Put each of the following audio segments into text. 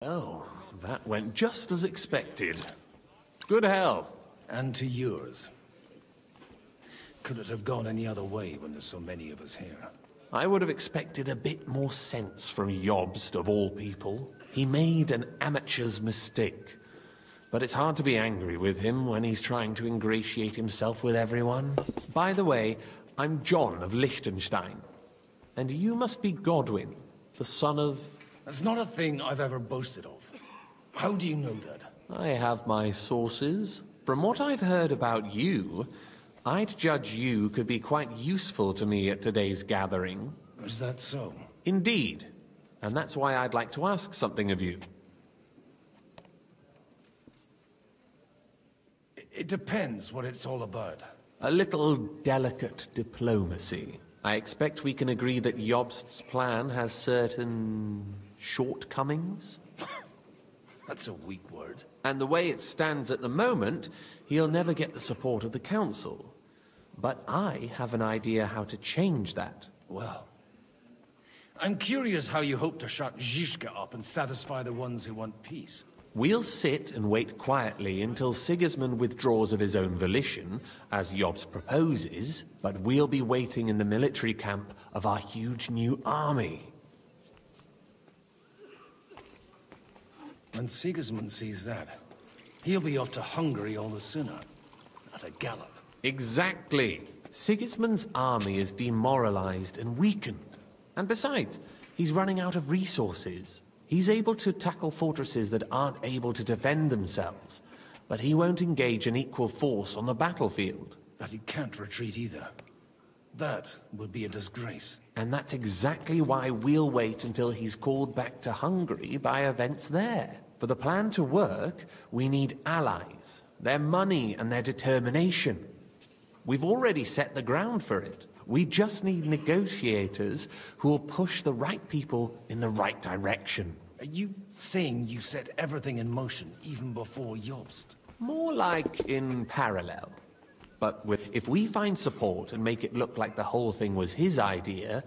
Oh, that went just as expected. Good health. And to yours. Could it have gone any other way when there's so many of us here? I would have expected a bit more sense from Jobst, of all people. He made an amateur's mistake. But it's hard to be angry with him when he's trying to ingratiate himself with everyone. By the way, I'm John of Liechtenstein. And you must be Godwin, the son of... That's not a thing I've ever boasted of. How do you know that? I have my sources. From what I've heard about you, I'd judge you could be quite useful to me at today's gathering. Is that so? Indeed. And that's why I'd like to ask something of you. It depends what it's all about. A little delicate diplomacy. I expect we can agree that Jobst's plan has certain shortcomings. That's a weak word. And the way it stands at the moment, he'll never get the support of the Council. But I have an idea how to change that. Well, I'm curious how you hope to shut Zizka up and satisfy the ones who want peace. We'll sit and wait quietly until Sigismund withdraws of his own volition, as Jobst proposes, but we'll be waiting in the military camp of our huge new army. When Sigismund sees that, he'll be off to Hungary all the sooner. At a gallop. Exactly. Sigismund's army is demoralized and weakened. And besides, he's running out of resources. He's able to tackle fortresses that aren't able to defend themselves, but he won't engage an equal force on the battlefield. But he can't retreat either. That would be a disgrace. And that's exactly why we'll wait until he's called back to Hungary by events there. For the plan to work, we need allies, their money and their determination. We've already set the ground for it. We just need negotiators who will push the right people in the right direction. Are you saying you set everything in motion even before Jobst? More like in parallel. But if we find support and make it look like the whole thing was his idea...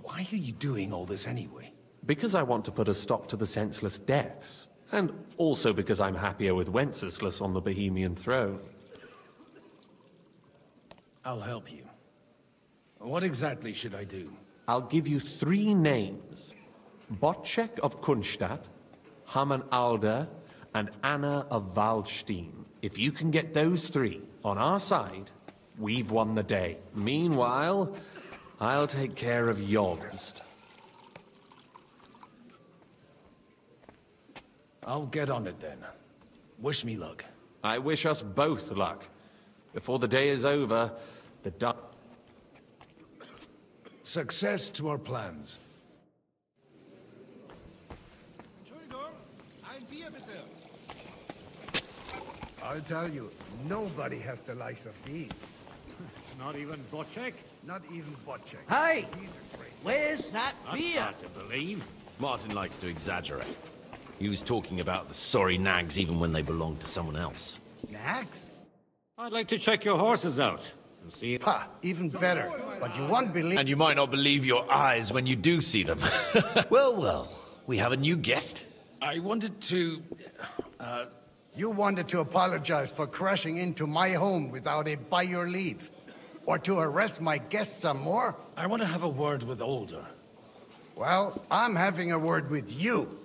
Why are you doing all this anyway? Because I want to put a stop to the senseless deaths. And also because I'm happier with Wenceslas on the Bohemian throne. I'll help you. What exactly should I do? I'll give you 3 names. Botchek of Kunstadt, Hamann Alder, and Anna of Waldstein. If you can get those 3 on our side, we've won the day. Meanwhile, I'll take care of Jobst. I'll get on it then. Wish me luck. I wish us both luck. Before the day is over, the Success to our plans. I'll tell you, nobody has the likes of these. Not even Bocek? Not even Botchek. Hey! These are great. Where's that That's beer? hard to believe. Martin likes to exaggerate. He was talking about the sorry nags even when they belonged to someone else. Nags? I'd like to check your horses out and see if... Ha! Even better. But you won't believe... And you might not believe your eyes when you do see them. Well, well, we have a new guest. I wanted to... You wanted to apologize for crashing into my home without it by your leave. Or to arrest my guests some more? I want to have a word with Older. Well, I'm having a word with you.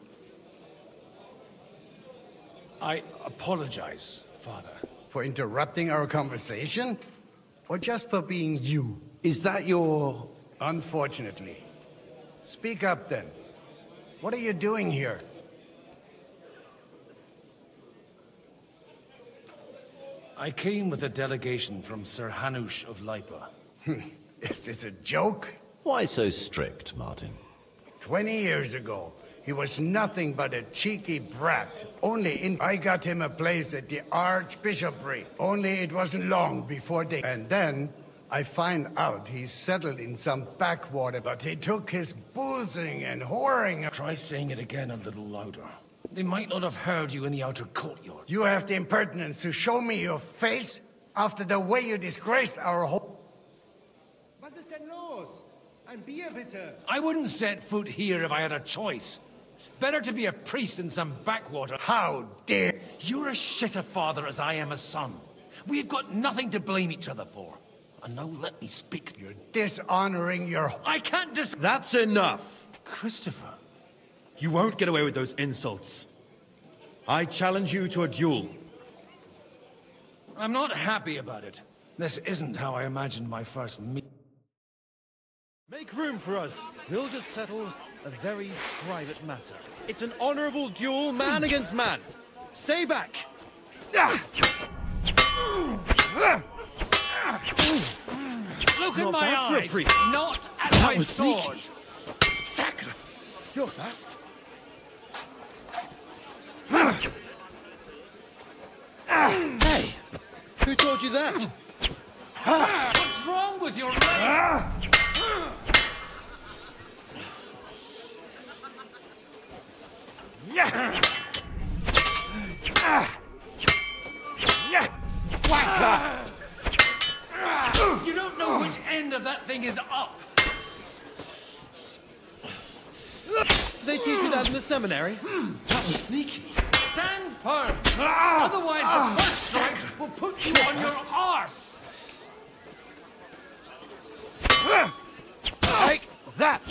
I apologize, Father. For interrupting our conversation? Or just for being you? Is that your... Unfortunately. Speak up then. What are you doing here? I came with a delegation from Sir Hanush of Lipa. Is this a joke? Why so strict, Martin? 20 years ago, he was nothing but a cheeky brat. I got him a place at the Archbishopry. Only it wasn't long before they... And then, I find out he's settled in some backwater, but he took his boozing and whoring... Try saying it again a little louder. They might not have heard you in the outer courtyard. You have the impertinence to show me your face after the way you disgraced our whole... Was ist denn los? and be a bitter. I wouldn't set foot here if I had a choice. Better to be a priest in some backwater. How dare... You're as shit a father as I am a son. We've got nothing to blame each other for. And now let me speak. You're dishonoring your... I can't That's enough! Christopher. You won't get away with those insults. I challenge you to a duel. I'm not happy about it. This isn't how I imagined my first meet. Make room for us. We'll just settle a very private matter. It's an honorable duel, man against man. Stay back. Look in Not my bad for a eyes, priest. not at That my was sword. sneaky. Sacre. You're fast. Hey, who told you that? What's wrong with your leg? You don't know which end of that thing is up. Did they teach you that in the seminary? That was sneaky. Stand firm. Otherwise, the first strike will put you on your arse. Like that.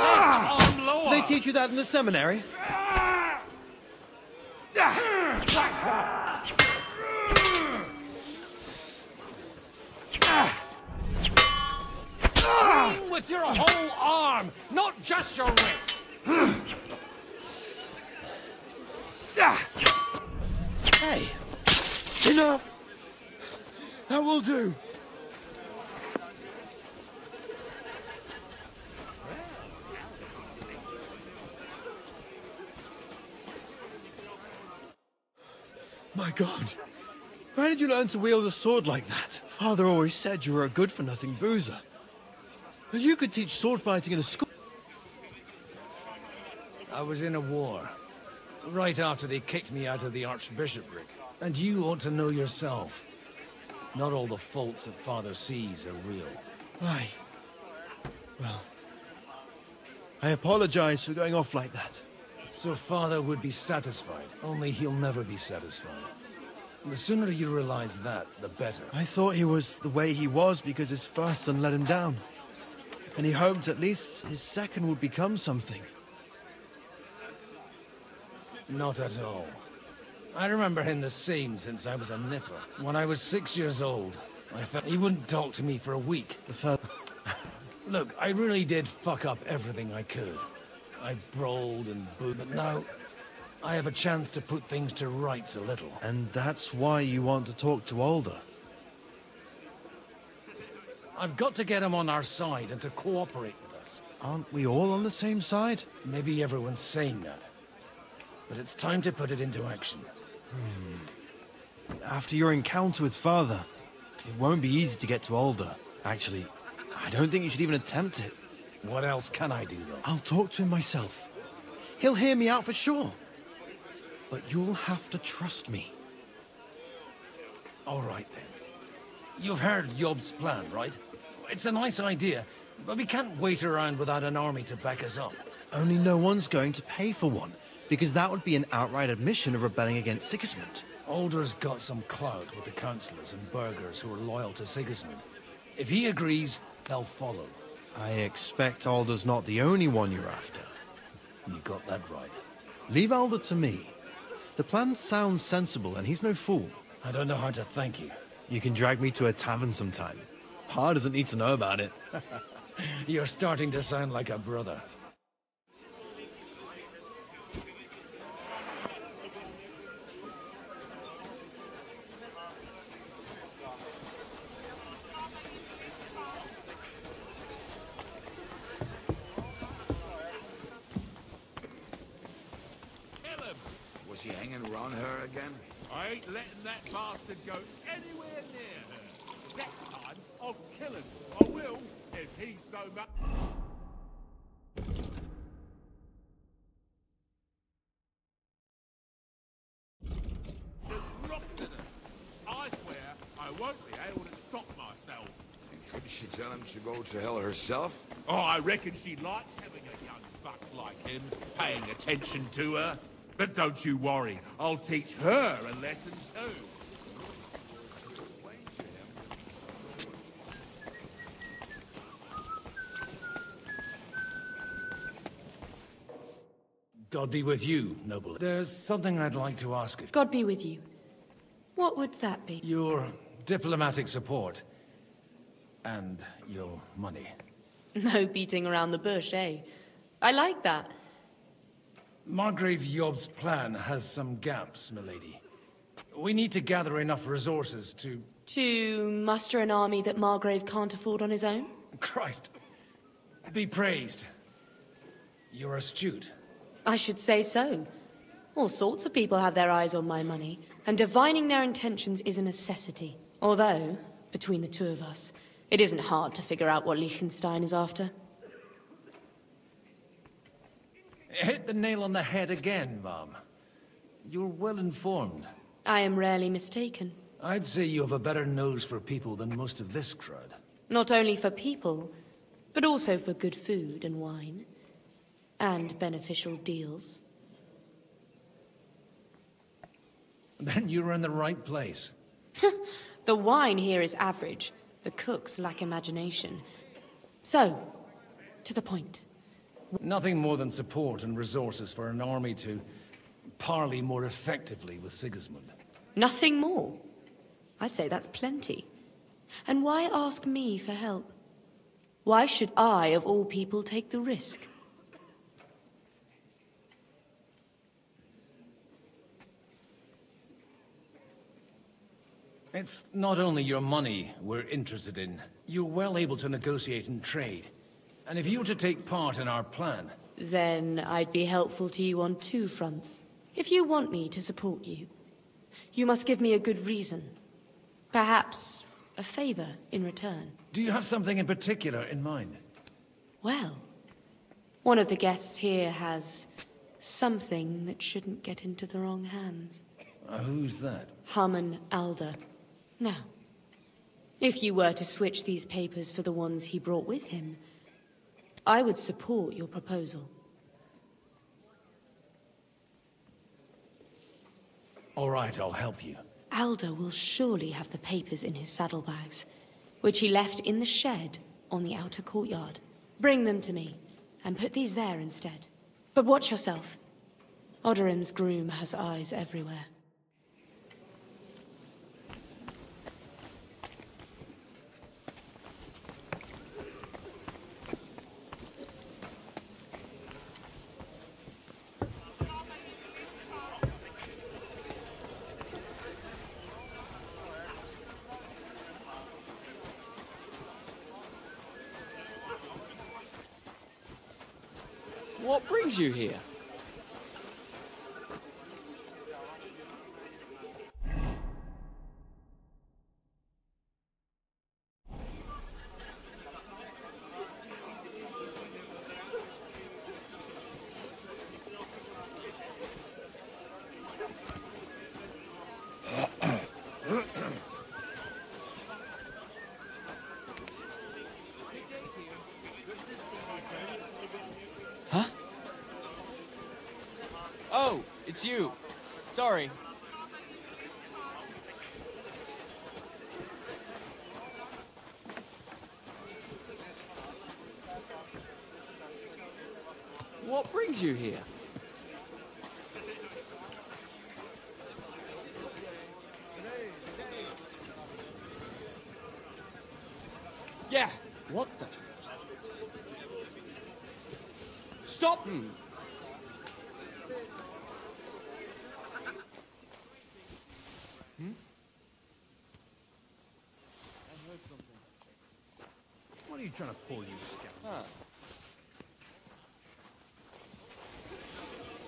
Arm lower. Did they teach you that in the seminary? Swing with your whole arm, not just your wrist. Hey, enough. That will do. My God, where did you learn to wield a sword like that? Father always said you were a good-for-nothing boozer. But you could teach sword fighting in a school. I was in a war. Right after they kicked me out of the archbishopric. And you ought to know yourself. Not all the faults that Father sees are real. Why? Well, I apologize for going off like that. So Father would be satisfied, only he'll never be satisfied. The sooner you realize that, the better. I thought he was the way he was because his first son let him down. And he hoped at least his second would become something. Not at all. I remember him the same since I was a nipper. When I was 6 years old, I felt he wouldn't talk to me for a week. Look, I really did fuck up everything I could. I brawled and booed, but now I have a chance to put things to rights a little. And that's why you want to talk to Alder. I've got to get him on our side and to cooperate with us. Aren't we all on the same side? Maybe everyone's saying that. But it's time to put it into action. After your encounter with Father, it won't be easy to get to Alder. Actually, I don't think you should even attempt it. What else can I do, though? I'll talk to him myself. He'll hear me out for sure. But you'll have to trust me. All right, then. You've heard Yob's plan, right? It's a nice idea, but we can't wait around without an army to back us up. Only no one's going to pay for one, because that would be an outright admission of rebelling against Sigismund. Alder's got some clout with the councillors and burghers who are loyal to Sigismund. If he agrees, they'll follow. I expect Alder's not the only one you're after. You got that right. Leave Alder to me. The plan sounds sensible, and he's no fool. I don't know how to thank you. You can drag me to a tavern sometime. Pa doesn't need to know about it. You're starting to sound like a brother. Was he hanging around her again? I ain't letting that bastard go anywhere near her. Next time, I'll kill him. I will, if he's so much... she tell him to go to hell herself? Oh, I reckon she likes having a young buck like him paying attention to her. But don't you worry, I'll teach her a lesson too. God be with you, noble. There's something I'd like to ask of God be with you. What would that be? your diplomatic support and your money. No beating around the bush, eh? I like that. Margrave Yob's plan has some gaps, milady. We need to gather enough resources to... To muster an army that Margrave can't afford on his own? Christ! Be praised. You're astute. I should say so. All sorts of people have their eyes on my money, and divining their intentions is a necessity. Although, between the two of us, it isn't hard to figure out what Liechtenstein is after. Hit the nail on the head again, Mom. You're well informed. I am rarely mistaken. I'd say you have a better nose for people than most of this crowd. Not only for people, but also for good food and wine. And beneficial deals. Then you're in the right place. The wine here is average. The cooks lack imagination. So, to the point. Nothing more than support and resources for an army to parley more effectively with Sigismund. Nothing more. I'd say that's plenty. And why ask me for help? Why should I, of all people, take the risk? It's not only your money we're interested in. You're well able to negotiate and trade. And if you were to take part in our plan... Then I'd be helpful to you on two fronts. If you want me to support you, you must give me a good reason. Perhaps a favor in return. Do you have something in particular in mind? Well, one of the guests here has something that shouldn't get into the wrong hands. Who's that? Harmon Alder. Now, if you were to switch these papers for the ones he brought with him, I would support your proposal. All right, I'll help you. Alder will surely have the papers in his saddlebags, which he left in the shed on the outer courtyard. Bring them to me, and put these there instead. But watch yourself. Odorim's groom has eyes everywhere. What brings you here? Oh, it's you. Sorry. What brings you here? Yeah, what the? Stop! What are you trying to pull, you scoundrel?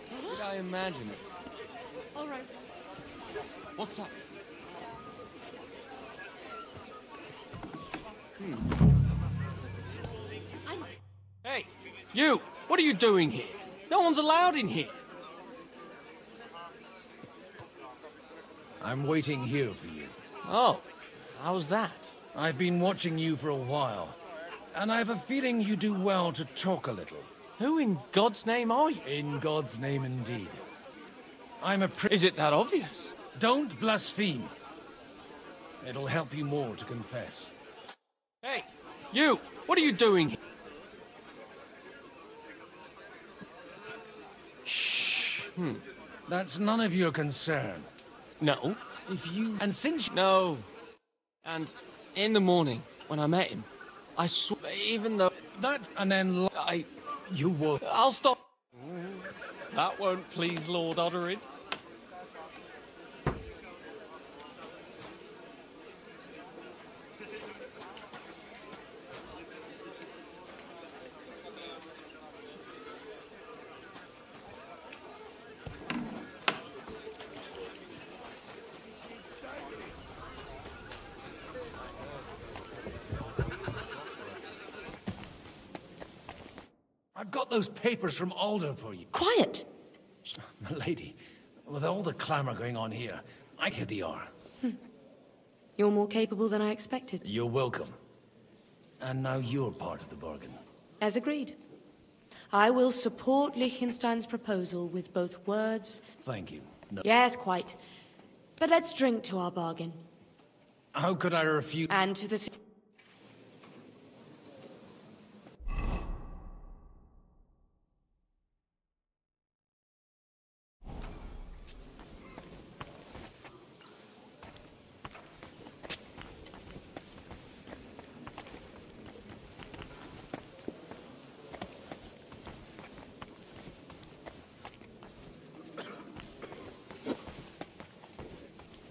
Did I imagine it? All right. What's up? Hey, you! What are you doing here? No one's allowed in here. I'm waiting here for you. Oh, how's that? I've been watching you for a while, and I have a feeling you do well to talk a little. Who in God's name are you? In God's name indeed. I'm a Is it that obvious? Don't blaspheme. It'll help you more to confess. Hey, you! What are you doing here? Shh. That's none of your concern. No. If you... And since... No. And in the morning, when I met him, I swear, even though... That... And then... You will... I'll stop. That won't please Lord Odderin. I've got those papers from Alder for you. Quiet! My lady, with all the clamor going on here, here they are. You're more capable than I expected. You're welcome. And now you're part of the bargain. As agreed. I will support Liechtenstein's proposal with both words... Thank you. No. Yes, quite. But let's drink to our bargain. How could I refuse... And to the...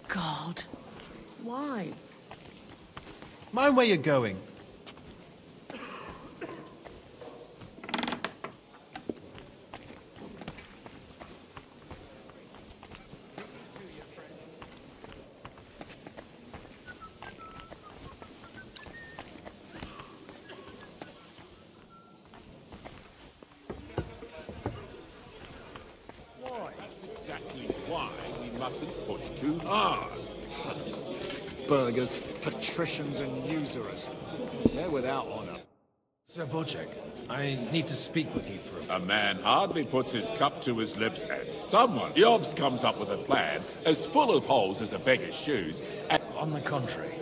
God. Why? Mind where you're going. Exactly why we mustn't push too hard. Burgers, patricians and usurers. They're without honor. Sir Bocek, I need to speak with you for A man hardly puts his cup to his lips and someone, Yobs, comes up with a plan as full of holes as a beggar's shoes. And On the contrary,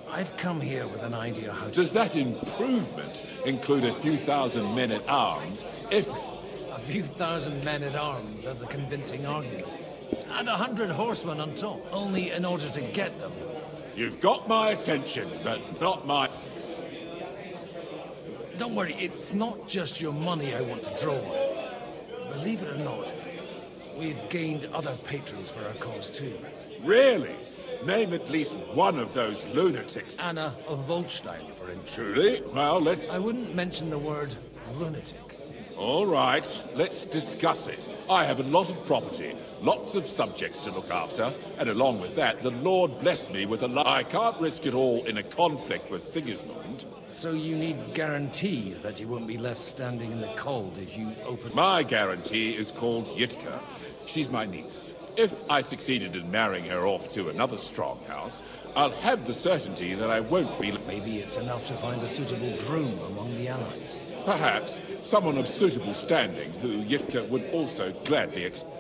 I've come here with an idea how to... does that improvement include a few thousand men-at-arms? If A few thousand men-at-arms as a convincing argument. And 100 horsemen on top, only in order to get them. you've got my attention, but not my... Don't worry, it's not just your money I want to draw on. Believe it or not, we've gained other patrons for our cause too. Really? Name at least one of those lunatics. Anna of Volstein, for instance. Truly? Well, let's... I wouldn't mention the word lunatic. All right, let's discuss it. I have a lot of property, lots of subjects to look after, and along with that, the Lord bless me with a I can't risk it all in a conflict with Sigismund. So you need guarantees that you won't be left standing in the cold if you open... My guarantee is called Yitka. She's my niece. If I succeeded in marrying her off to another strong house, I'll have the certainty that I won't be... Maybe it's enough to find a suitable groom among the allies. Perhaps someone of suitable standing who Yitka would also gladly accept.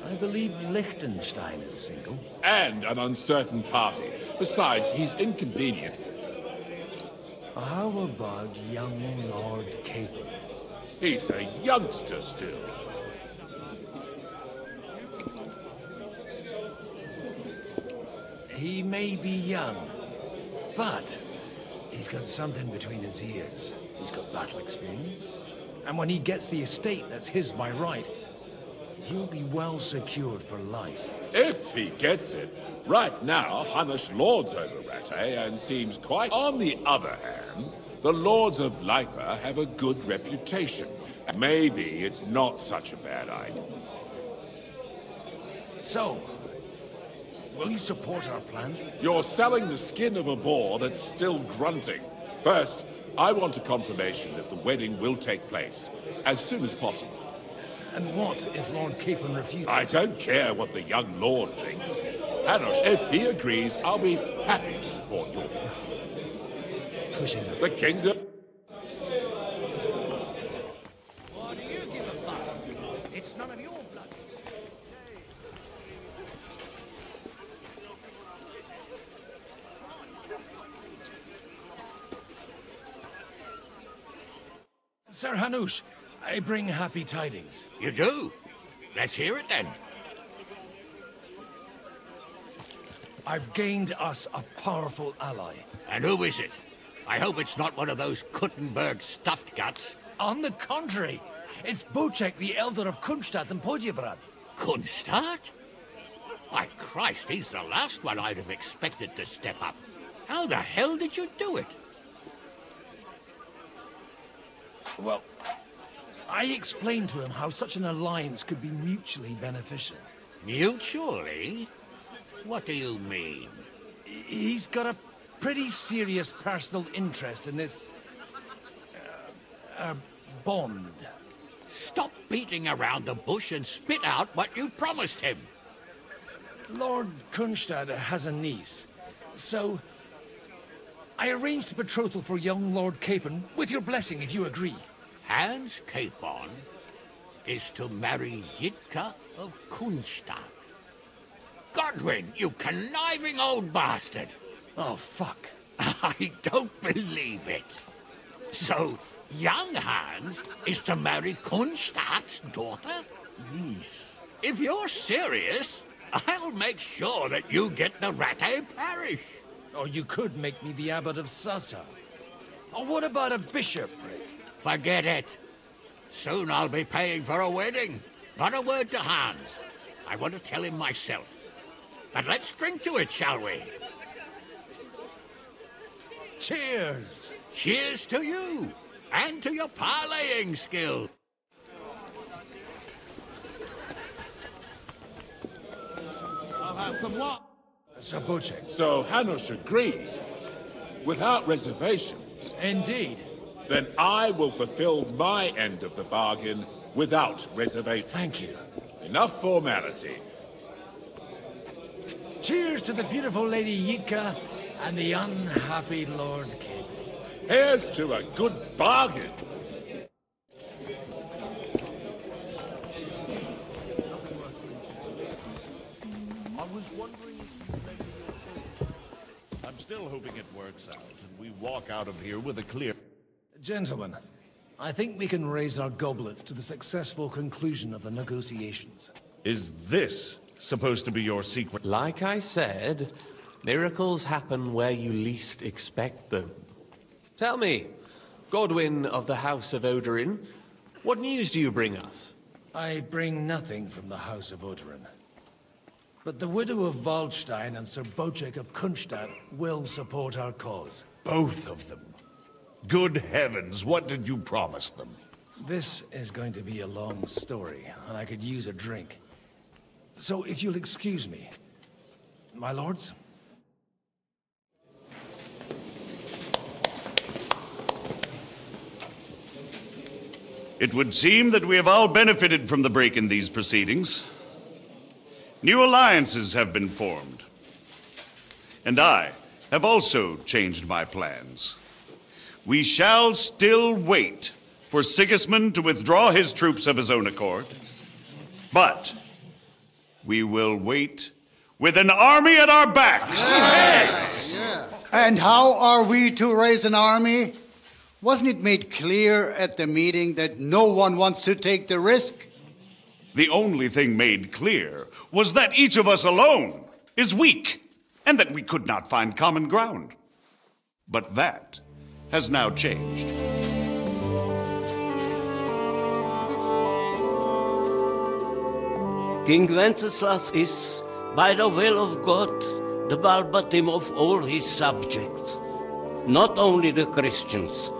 I believe Liechtenstein is single. And an uncertain party. Besides, he's inconvenient. How about young Lord Capon? He's a youngster still. He may be young, but he's got something between his ears. He's got battle experience. And when he gets the estate that's his by right, he'll be well secured for life. If he gets it. Right now, Hunnish lords over Rattay and seems quite... On the other hand, the lords of Lipa have a good reputation. Maybe it's not such a bad idea. So, will you support our plan? You're selling the skin of a boar that's still grunting. First, I want a confirmation that the wedding will take place as soon as possible. And what if Lord Capon refuses? I don't care what the young lord thinks. Hanush, if he agrees, I'll be happy to support you. Pushing the kingdom. Why do you give a fuck? It's none of your blood. Sir Hanush, I bring happy tidings. You do? Let's hear it then. I've gained us a powerful ally. And who is it? I hope it's not one of those Kuttenberg stuffed guts. On the contrary, it's Bocek, the Elder of Kunstadt and Podjebrad. Kunstadt? By Christ, he's the last one I'd have expected to step up. How the hell did you do it? Well, I explained to him how such an alliance could be mutually beneficial. Mutually? What do you mean? He's got a pretty serious personal interest in this... bond. Stop beating around the bush and spit out what you promised him. Lord Kunstad has a niece, so... I arranged a betrothal for young Lord Capon, with your blessing if you agree. Hans Capon is to marry Yitka of Kunstadt. Godwin, you conniving old bastard! Oh, fuck. I don't believe it. So, young Hans is to marry Kunstadt's daughter? Niece. If you're serious, I'll make sure that you get the Rattay parish. Or you could make me the abbot of Sassa. Or what about a bishopric? Forget it. Soon I'll be paying for a wedding. Not a word to Hans. I want to tell him myself. But let's drink to it, shall we? Cheers! Cheers to you, and to your parleying skill. I'll have some what? Sir Bocek. So Hanush agreed, without reservations. Indeed. Then I will fulfill my end of the bargain without reservation. Thank you. Enough formality. Cheers to the beautiful Lady Yitka and the unhappy Lord Capon. Here's to a good bargain. I was wondering if you maybe your thoughts. I'm still hoping it works out and we walk out of here with a clear... Gentlemen, I think we can raise our goblets to the successful conclusion of the negotiations. Is this supposed to be your secret? Like I said, miracles happen where you least expect them. Tell me, Godwin of the House of Odorin, what news do you bring us? I bring nothing from the House of Odorin. But the widow of Waldstein and Sir Bocek of Kunstadt will support our cause. Both of them. Good heavens, what did you promise them? This is going to be a long story, and I could use a drink. So if you'll excuse me, my lords? It would seem that we have all benefited from the break in these proceedings. New alliances have been formed. And I have also changed my plans. We shall still wait for Sigismund to withdraw his troops of his own accord. But we will wait with an army at our backs. Yes! Yeah. And how are we to raise an army? Wasn't it made clear at the meeting that no one wants to take the risk? The only thing made clear was that each of us alone is weak, and that we could not find common ground. But that has now changed. King Wenceslas is, by the will of God, the balbatim of all his subjects. Not only the Christians,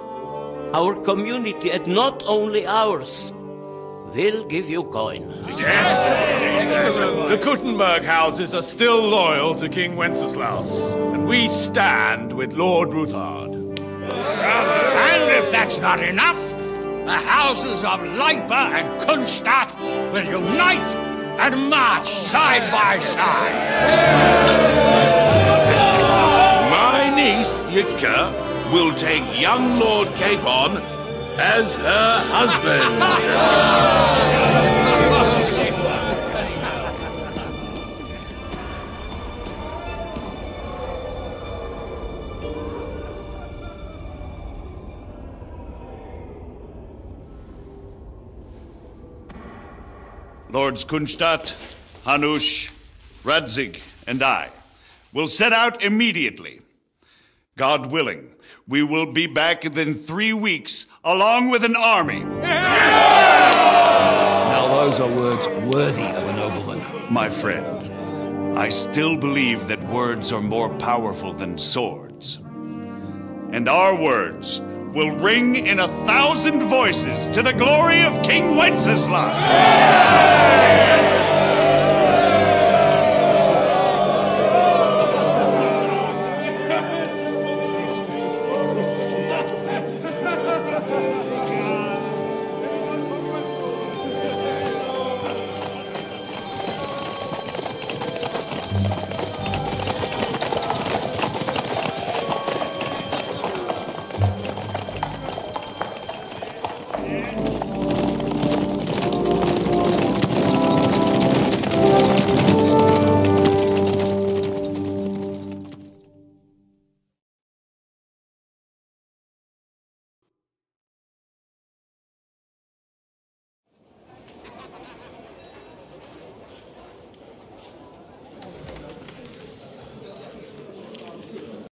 our community, and not only ours, will give you coin. Yes! The Kuttenberg houses are still loyal to King Wenceslaus, and we stand with Lord Ruthard. And if that's not enough, the houses of Leipa and Kunstadt will unite and march side by side. My niece, Yitka, will take young Lord Capon as her husband. Lords Kunstadt, Hanush, Radzig, and I will set out immediately. God willing, we will be back within 3 weeks, along with an army. Now those are words worthy of a nobleman. My friend, I still believe that words are more powerful than swords. And our words will ring in 1,000 voices to the glory of King Wenceslas.